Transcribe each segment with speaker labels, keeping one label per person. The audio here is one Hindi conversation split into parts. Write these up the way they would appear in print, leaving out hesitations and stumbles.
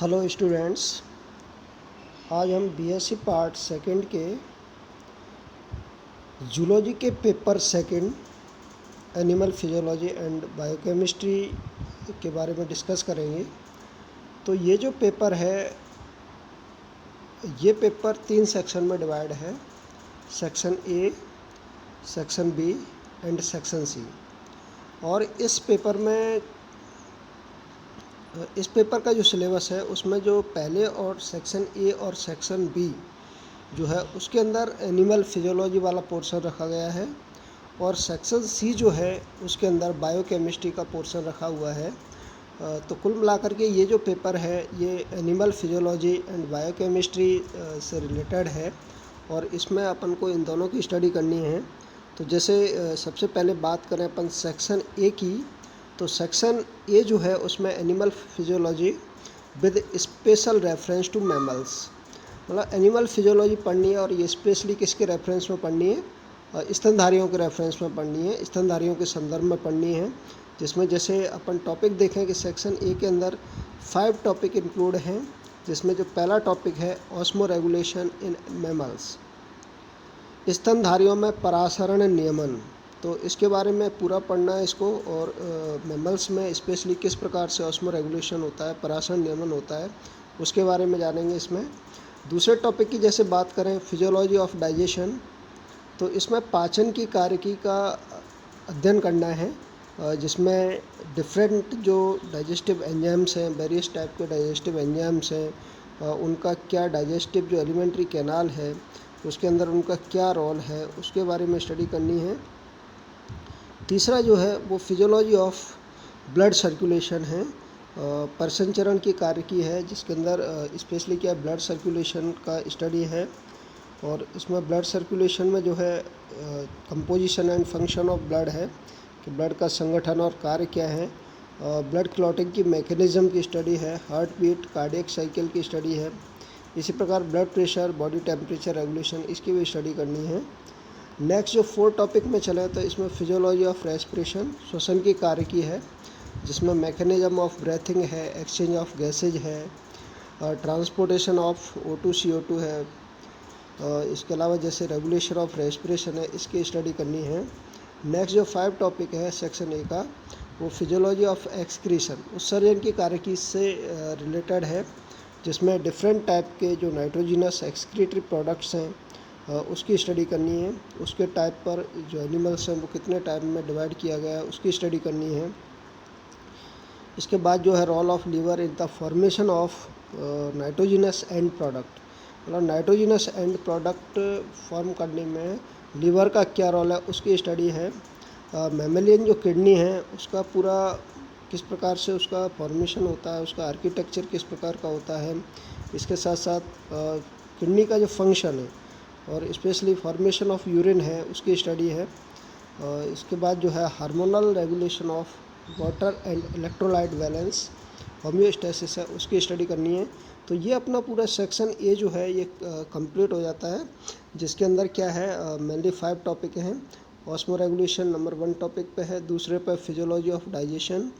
Speaker 1: हेलो स्टूडेंट्स, आज हम बीएससी पार्ट सेकंड के जूलॉजी के paper second animal physiology and biochemistry के बारे में डिस्कस करेंगे। तो ये जो पेपर है, ये पेपर 3 सेक्शन में डिवाइड है। Section A, section B and section C. और इस पेपर का जो सिलेबस है उसमें जो पहले और सेक्शन ए और सेक्शन बी जो है उसके अंदर एनिमल फिजियोलॉजी वाला पोर्शन रखा गया है, और सेक्शन सी जो है उसके अंदर बायोकेमिस्ट्री का पोर्शन रखा हुआ है। तो कुल मिलाकर के ये जो पेपर है ये एनिमल फिजियोलॉजी एंड बायोकेमिस्ट्री से रिलेटेड है, और इसमें अपन को इन दोनों की स्टडी करनी है। तो जैसे सबसे पहले बात करें अपन सेक्शन ए की, तो सेक्शन ए जो है उसमें animal physiology with special reference to mammals, मतलब एनिमल फिजियोलॉजी पढ़नी है, और ये स्पेशली किसके रेफरेंस में पढ़नी है? स्तनधारियों के रेफरेंस में पढ़नी है, स्तनधारियों के संदर्भ में पढ़नी है। जिसमें जैसे अपन टॉपिक देखें कि सेक्शन ए के अंदर 5 टॉपिक इंक्लूड हैं, जिसमें जो पहला टॉपिक है ऑस्मो रेगुलेशन इन मैमल्स, स्तनधारियों में परासरण नियमन। तो इसके बारे में पूरा पढ़ना है इसको, और मैमल्स में स्पेशली किस प्रकार से ऑस्मो रेगुलेशन होता है, परासरण नियमन होता है, उसके बारे में जानेंगे इसमें। दूसरे टॉपिक की जैसे बात करें फिजियोलॉजी ऑफ डाइजेशन, तो इसमें पाचन की कार्यकी का अध्ययन करना है, जिसमें डिफरेंट जो डाइजेस्टिव एंजाइम्स हैं, वेरियस टाइप के डाइजेस्टिव एंजाइम्स हैं, उनका क्या डाइजेस्टिव जो एलिमेंट्री कैनाल है उसके अंदर उनका क्या रोल है, उसके बारे में स्टडी करनी है। तीसरा जो है वो फिजियोलॉजी ऑफ ब्लड सर्कुलेशन है, परिसंचरण की कार्यकी है, जिसके अंदर स्पेशली क्या ब्लड सर्कुलेशन का स्टडी है। और इसमें ब्लड सर्कुलेशन में जो है composition and function of blood है, कि ब्लड का संगठन और कार्य क्या है। ब्लड क्लॉटिंग की मैकेनिज़्म की स्टडी है, हार्ट बीट, कार्डियक साइकिल की स्टडी है। इसी प्रकार blood pressure, body temperature regulation, इसकी भी स्टडी करनी है। नेक्स्ट जो 4 टॉपिक में चले तो इसमें फिजियोलॉजी ऑफ रेस्पिरेशन, श्वसन की कार्यकी है, जिसमें मैकेनिज्म ऑफ ब्रेथिंग है, एक्सचेंज ऑफ गैसेज है, ट्रांसपोर्टेशन ऑफ O2 CO2 है। इसके अलावा जैसे रेगुलेशन ऑफ रेस्पिरेशन है, इसकी स्टडी करनी है। नेक्स्ट जो 5 टॉपिक है सेक्शन ए का, वो फिजियोलॉजी ऑफ एक्सक्रीशन, उत्सर्जन की कार्यकी से रिलेटेड है, जिसमें डिफरेंट टाइप के जो नाइट्रोजिनस एक्सक्रीटरी प्रोडक्ट्स हैं उसकी स्टडी करनी है। उसके टाइप पर जो एनिमल्स हैं वो कितने टाइप में डिवाइड किया गया है उसकी स्टडी करनी है। इसके बाद जो है role of liver in the formation of nitrogenous end product, मतलब नाइट्रोजिनस एंड प्रोडक्ट फॉर्म करने में लीवर का क्या रोल है उसकी स्टडी है। मैमेलियन जो किडनी है उसका पूरा किस प्रकार से उसका फॉर्मेशन होता है, उसका आर्किटेक्चर किस प्रकार का होता है। इसके साथ साथ किडनी का जो फंक्शन है और स्पेशली फॉर्मेशन ऑफ यूरिन है उसकी स्टडी है। इसके बाद जो है hormonal regulation of water and electrolyte balance, homeostasis है, उसकी स्टडी करनी है। तो ये अपना पूरा सेक्शन ए जो है ये कंप्लीट हो जाता है, जिसके अंदर क्या है मेनली 5 टॉपिक हैं। ऑस्मो रेगुलेशन नंबर 1 टॉपिक पे है, दूसरे पे फिजियोलॉजी ऑफ डाइजेशन,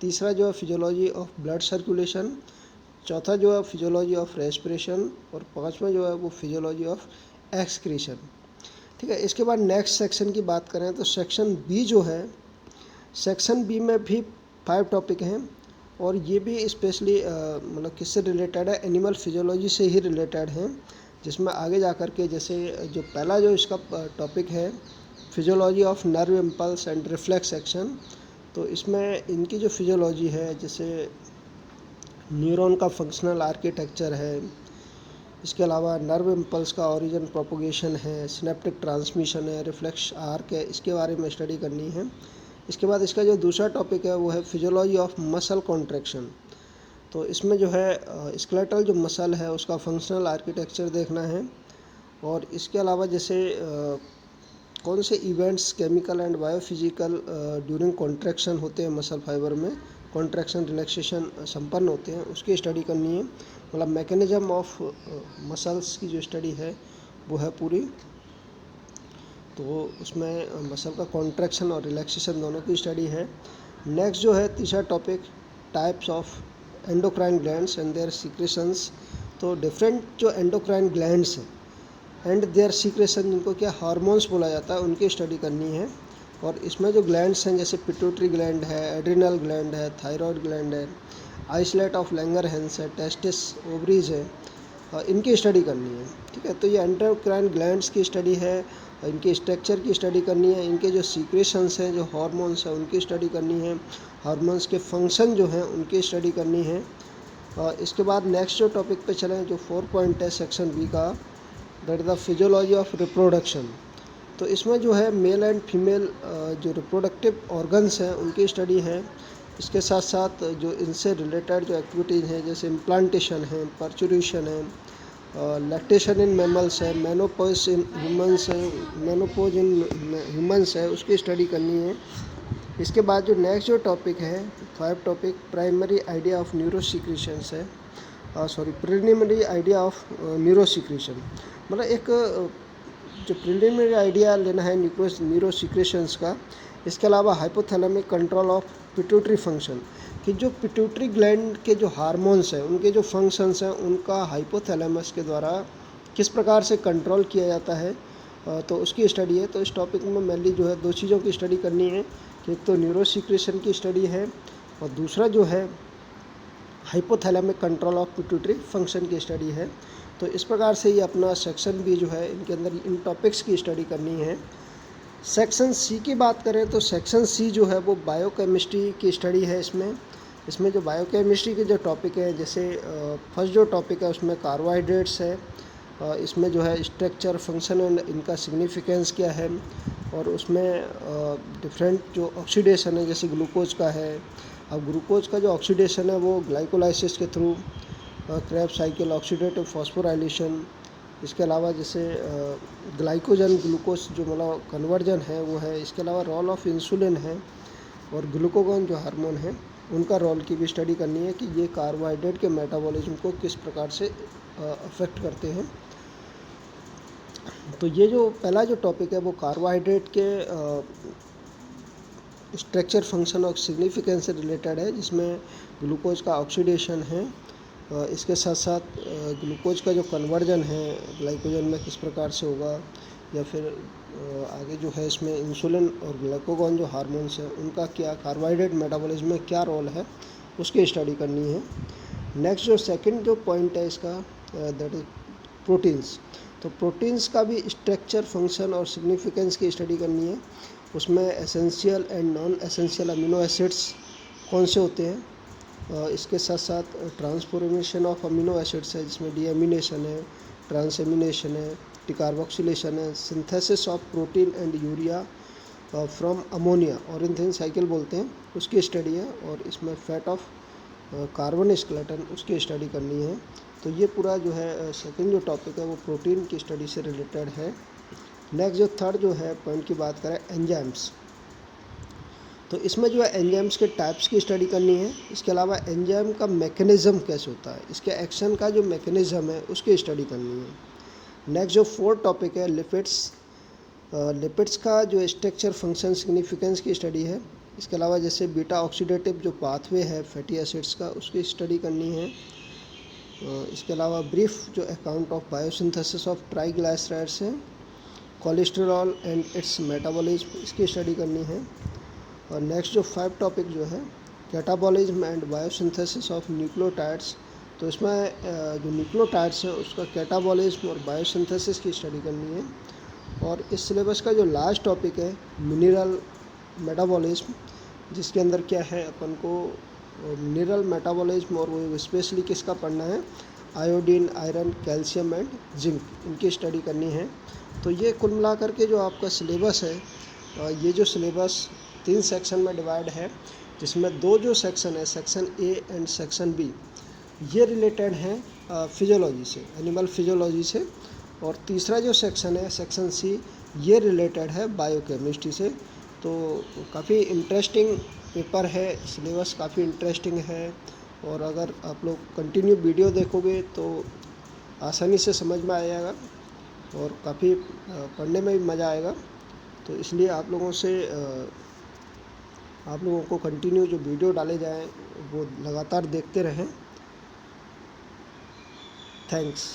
Speaker 1: तीसरा जो है फिजियोलॉजी ऑफ ब्लड सर्कुलेशन, चौथा जो है फिजियोलॉजी ऑफ रेस्पिरेशन, और पाँचवा जो है वो फिजियोलॉजी ऑफ एक्सक्रीशन। ठीक है। इसके बाद नेक्स्ट सेक्शन की बात करें तो सेक्शन बी जो है, सेक्शन बी में भी 5 टॉपिक हैं, और ये भी स्पेशली मतलब किससे रिलेटेड है, एनिमल फिजियोलॉजी से ही रिलेटेड हैं। जिसमें आगे जा कर के जैसे जो पहला जो इसका टॉपिक है physiology of nerve impulse and reflex action, तो इसमें इनकी जो फिजियोलॉजी है जैसे न्यूरॉन का फंक्शनल आर्किटेक्चर है, इसके अलावा नर्व इम्पल्स का ओरिजिन प्रोपोगेशन है, सिनेप्टिक ट्रांसमिशन है, रिफ्लेक्स आर्क है, इसके बारे में स्टडी करनी है। इसके बाद इसका जो दूसरा टॉपिक है वो है फिजियोलॉजी ऑफ मसल कॉन्ट्रैक्शन, तो इसमें जो है स्केलेटल जो मसल है उसका फंक्शनल आर्किटेक्चर देखना है। और इसके अलावा जैसे कौन से events chemical and biophysical during contraction होते हैं मसल फाइबर में, कॉन्ट्रैक्शन रिलैक्सेशन संपन्न होते हैं, उसकी स्टडी करनी है। मतलब मैकेनिज्म ऑफ मसल्स की जो स्टडी है वो है पूरी, तो उसमें मसल का कॉन्ट्रैक्शन और रिलैक्सेशन दोनों की स्टडी है। नेक्स्ट जो है तीसरा topic types of endocrine glands and their secretions. तो डिफरेंट जो एंडोक्राइन ग्लैंड्स हैं एंड देयर सीक्रेशन, जिनको क्या हार्मोन्स बोला जाता है, उनकी स्टडी करनी है। और इसमें जो ग्लैंड्स हैं जैसे पिट्यूटरी ग्लैंड है, एड्रिनल ग्लैंड है, थायराइड ग्लैंड है, आइसलेट ऑफ लैंगरहैंस है, टेस्टिस ओवरीज है, इनकी स्टडी करनी है। ठीक है, तो ये एंडोक्राइन ग्लैंड्स की स्टडी है, इनके स्ट्रक्चर की स्टडी करनी है, इनके जो सीक्रेशंस हैं, जो हार्मोन्स हैं, उनकी स्टडी करनी है, हार्मोन्स के फंक्शन जो हैं उनकी स्टडी करनी है। इसके बाद नेक्स्ट जो टॉपिक पे चलें, जो 4 पॉइंट है सेक्शन बी का, that is the physiology of reproduction. तो इसमें जो है मेल एंड फीमेल जो रिप्रोडक्टिव ऑर्गन्स हैं उनकी स्टडी है। इसके साथ साथ जो इनसे रिलेटेड जो एक्टिविटीज़ हैं जैसे इम्प्लांटेशन है, पर्चुरेशन है, लैक्टेशन इन मैमल्स है, मेनोपॉज इन ह्यूमंस है, मेनोपॉज इन ह्यूमंस है, उसकी स्टडी करनी है। इसके बाद जो नेक्स्ट जो टॉपिक है 5 टॉपिक, प्राइमरी आइडिया ऑफ न्यूरोसिक्रेशंस है, सॉरी प्रिलिमिनरी आइडिया ऑफ न्यूरोसिक्रेशन। मतलब एक जो प्रिलिमिनरी आइडिया लेना है न्यूरोसिक्रेशंस का। इसके अलावा hypothalamic control of pituitary function, कि जो पिट्यूटरी ग्लैंड के जो हार्मोन्स हैं उनके जो फंक्शंस हैं उनका हाइपोथैलेमस के द्वारा किस प्रकार से कंट्रोल किया जाता है, तो उसकी स्टडी है। तो इस टॉपिक में मेनली जो है 2 चीज़ों की स्टडी करनी है, कि एक तो न्यूरोसिक्रेशन की स्टडी है और दूसरा जो है hypothalamic control of pituitary function की स्टडी है। तो इस प्रकार से ये अपना सेक्शन भी जो है इनके अंदर इन टॉपिक्स की स्टडी करनी है। सेक्शन सी की बात करें तो सेक्शन सी जो है वो बायोकेमिस्ट्री की स्टडी है। इसमें जो बायोकेमिस्ट्री के जो टॉपिक है, जैसे फर्स्ट जो टॉपिक है उसमें कार्बोहाइड्रेट्स है, इसमें जो है स्ट्रक्चर, फंक्शन एंड इनका सिग्निफिकेंस क्या है, और उसमें डिफरेंट जो ऑक्सीडेशन है जैसे ग्लूकोज का है। अब ग्लूकोज का जो ऑक्सीडेशन है वो ग्लाइकोलाइसिस के through, Krebs cycle, oxidative phosphorylation. इसके अलावा जैसे ग्लाइकोजन ग्लूकोज जो मतलब कन्वर्जन है वो है। इसके अलावा रोल ऑफ इंसुलिन है और ग्लूकागॉन जो हार्मोन है उनका रोल की भी स्टडी करनी है, कि ये कार्बोहाइड्रेट के मेटाबॉलिज्म को किस प्रकार से अफेक्ट करते हैं। तो ये जो पहला जो टॉपिक है वो कार्बोहाइड्रेट के स्ट्रक्चर, फंक्शन और सिग्निफिकेंस से रिलेटेड है, जिसमें ग्लूकोज का ऑक्सीडेशन है। इसके साथ साथ ग्लूकोज का जो कन्वर्जन है ग्लाइकोजन में किस प्रकार से होगा, या फिर आगे जो है इसमें इंसुलिन और ग्लूकागॉन जो हार्मोन्स हैं उनका क्या कार्बोहाइड्रेट मेटाबॉलिज्म में क्या रोल है, उसकी स्टडी करनी है। नेक्स्ट जो सेकंड जो पॉइंट है इसका, दैट इज प्रोटीन्स। तो प्रोटीन्स का भी स्ट्रक्चर, फंक्शन और सिग्निफिकेंस की स्टडी करनी है। उसमें essential and non essential amino acids कौन से होते हैं, इसके साथ साथ ट्रांसफॉर्मेशन ऑफ अमीनो एसिड्स है, जिसमें डीएमिनेशन है, ट्रांसएमिनेशन है, डिकार्बोक्सिलेशन है, synthesis of protein and urea from ammonia, ornithine cycle बोलते हैं, उसकी स्टडी है। और इसमें फैट ऑफ कार्बन स्केलेटन, उसकी स्टडी करनी है। तो ये पूरा जो है सेकंड जो टॉपिक है वो प्रोटीन की स्टडी से रिलेटेड है। नेक्स्ट जो थर्ड जो है पॉइंट की बात करें, एंजाइम्स। तो इसमें जो है एंजाइम्स के टाइप्स की स्टडी करनी है। इसके अलावा एंजाइम का मैकेनिज़्म कैसे होता है, इसके एक्शन का जो मैकेनिज़्म है उसकी स्टडी करनी है। नेक्स्ट जो फोर्थ टॉपिक है, लिपिड्स। लिपिड्स का जो स्ट्रक्चर, फंक्शन, सिग्निफिकेंस की स्टडी है। इसके अलावा जैसे बीटा ऑक्सीडेटिव जो पाथवे है फैटी एसिड्स का, उसकी स्टडी करनी है। इसके अलावा ब्रीफ जो account of biosynthesis of triglycerides है, कोलेस्ट्रॉल एंड इट्स मेटाबॉलिज्म, इसकी स्टडी करनी है। और नेक्स्ट जो 5 टॉपिक जो है, catabolism and biosynthesis of nucleotides. तो इसमें जो न्यूक्लियोटाइड्स है उसका कैटाबॉलिज्म और बायोसिंथेसिस की स्टडी करनी है। और इस सिलेबस का जो लास्ट टॉपिक है, मिनरल मेटाबॉलिज्म, जिसके अंदर क्या है अपन को मिनरल मेटाबॉलिज्म, और वो स्पेशली किसका पढ़ना है, iodine, iron, calcium and zinc, इनकी स्टडी करनी है। तो ये कुल मिलाकर के जो आपका सिलेबस है, ये जो सिलेबस 3 सेक्शन में डिवाइड है, जिसमें 2 जो सेक्शन है, section A and section B, ये रिलेटेड हैं फिजियोलॉजी से, एनिमल फिजियोलॉजी से। और तीसरा जो सेक्शन है, सेक्शन सी, ये रिलेटेड है बायोकेमिस्ट्री से। तो काफ़ी इंटरेस्टिंग पेपर है, सिलेबस काफ़ी इंटरेस्टिंग है। और अगर आप लोग कंटिन्यू वीडियो देखोगे तो आसानी से समझ में आएगा और काफ़ी पढ़ने में भी मज़ा आएगा। तो इसलिए आप लोगों से आप लोगों को कंटिन्यू जो वीडियो डाले जाएँ वो लगातार देखते रहें। थैंक्स।